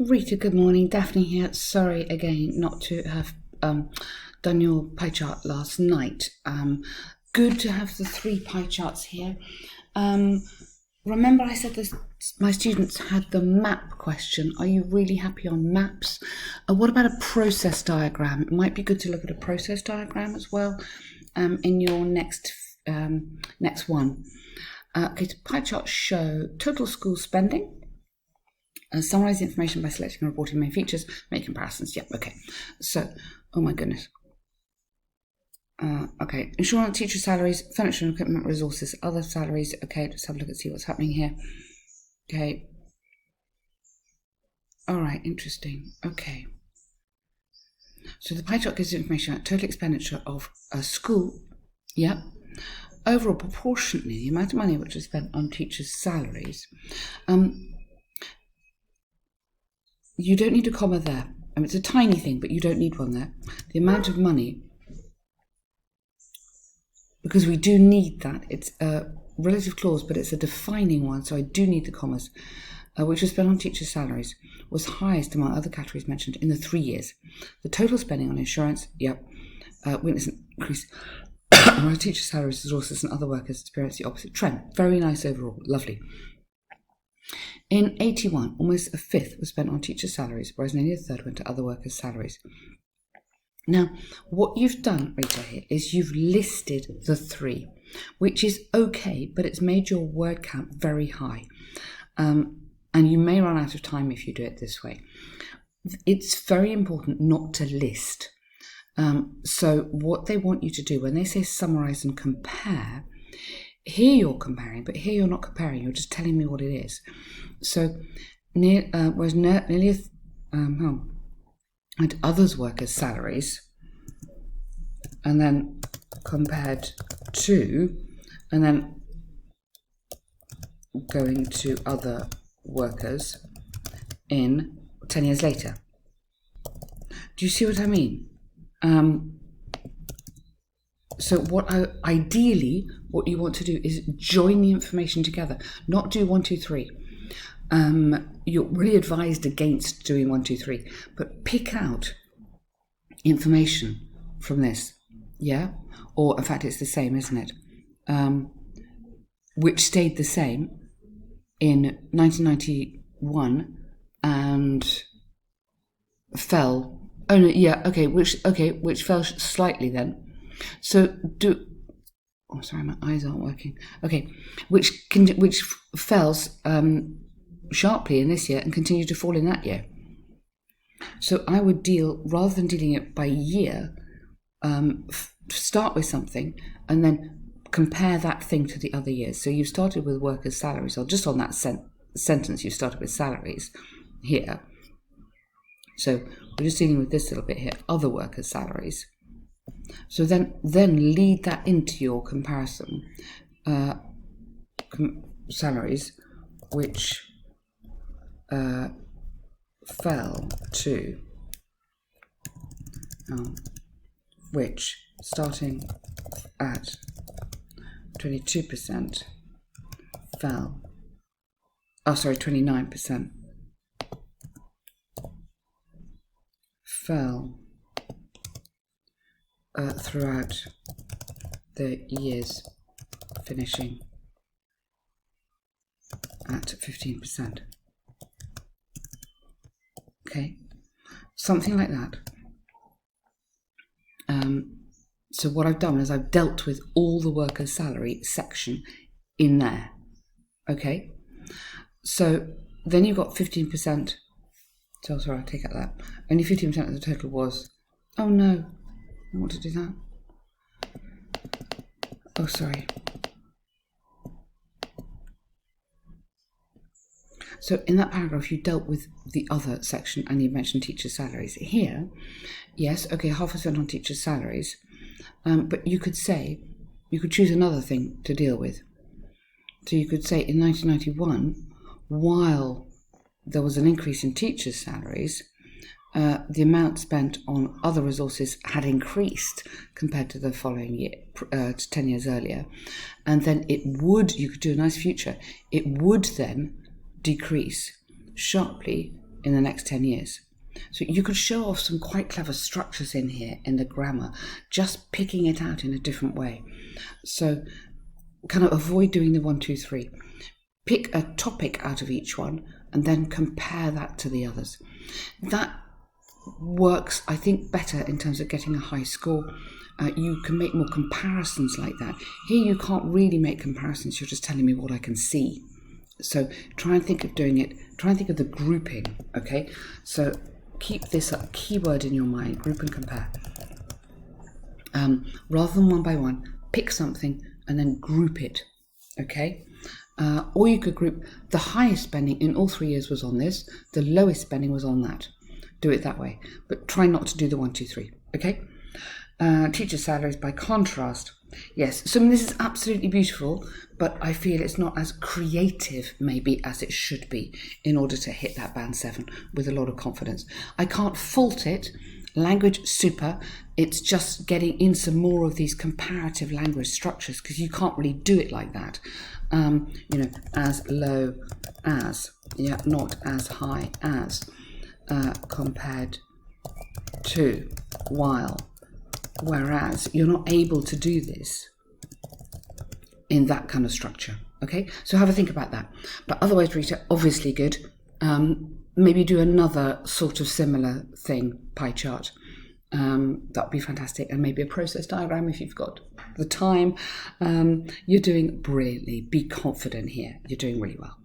Rita, good morning. Daphne here. Sorry again not to have done your pie chart last night. Good to have the 3 pie charts here. Remember I said this, my students had the map question. Are you really happy on maps? What about a process diagram? It might be good to look at a process diagram as well in your next one. Okay, so pie charts show total school spending. Summarize the information by selecting and reporting main features, make comparisons. Yep, okay. So, oh my goodness. Okay, insurance, teacher salaries, furniture and equipment, resources, other salaries. Okay, let's have a look and see what's happening here. Okay. All right, interesting. Okay. So the pie chart gives information about total expenditure of a school. Yep. Overall, proportionately, the amount of money which is spent on teachers' salaries. You don't need a comma there. I mean, it's a tiny thing, but you don't need one there. The amount of money, because we do need that. It's a relative clause, but it's a defining one, so I do need the commas, which was spent on teachers' salaries, was highest among other categories mentioned in the 3 years. The total spending on insurance, yep, witnessed an increase. While teachers' salaries, resources, and other workers experienced the opposite trend. Very nice overall, lovely. In 81, almost a fifth was spent on teachers' salaries, whereas nearly a third went to other workers' salaries. Now, what you've done, Rita, here is you've listed the 3, which is okay, but it's made your word count very high. And you may run out of time if you do it this way. It's very important not to list. So what they want you to do when they say summarize and compare, here you're comparing, but here you're not comparing, you're just telling me what it is. So, whereas nearly and others workers' salaries, and then compared to, and then going to other workers in 10 years later. Do you see what I mean? So ideally, what you want to do is join the information together, not do 1, 2, 3. You're really advised against doing 1, 2, 3, but pick out information from this, yeah? Or in fact, it's the same, isn't it? Which stayed the same in 1991 and fell. Oh no, yeah, okay, which fell slightly then. So oh, sorry, my eyes aren't working. Okay, which fell sharply in this year and continued to fall in that year. So I would deal, rather than dealing it by year, start with something and then compare that thing to the other years. So you've started with workers' salaries, or just on that sentence, you started with salaries here. So we're just dealing with this little bit here, other workers' salaries. So then lead that into your comparison. Salaries which fell to, which starting at 22% fell, 29% fell throughout the years, finishing at 15%. Okay, something like that. So what I've done is I've dealt with all the workers' salary section in there. Okay, so then you've got 15%. So sorry, I'll take out that. Only 15% of the total was. Oh no, I want to do that. Oh, sorry. So in that paragraph, you dealt with the other section and you mentioned teacher salaries. Here, yes, okay, 0.5% on teacher salaries, but you could choose another thing to deal with. So you could say in 1991, while there was an increase in teachers' salaries, the amount spent on other resources had increased compared to the following year, to 10 years earlier. And then you could do a nice future, it would then decrease sharply in the next 10 years. So you could show off some quite clever structures in here in the grammar, just picking it out in a different way. So kind of avoid doing the 1, 2, 3. Pick a topic out of each one and then compare that to the others. That works, I think, better in terms of getting a high score. You can make more comparisons like that. Here you can't really make comparisons, you're just telling me what I can see. So try and think of doing it, try and think of the grouping, okay? So keep this keyword in your mind, group and compare. Rather than one by one, pick something and then group it, okay? Or you could group the highest spending in all 3 years was on this, the lowest spending was on that. Do it that way, but try not to do the 1, 2, 3, okay? Teacher salaries by contrast. Yes, so this is absolutely beautiful, but I feel it's not as creative maybe as it should be in order to hit that band 7 with a lot of confidence. I can't fault it. Language, super. It's just getting in some more of these comparative language structures because you can't really do it like that. As low as, not as high as, compared to, while, whereas. You're not able to do this in that kind of structure, okay? So have a think about that. But otherwise, Rita, obviously good. Maybe do another sort of similar thing, pie chart. That would be fantastic. And maybe a process diagram if you've got the time. You're doing brilliantly. Be confident here. You're doing really well.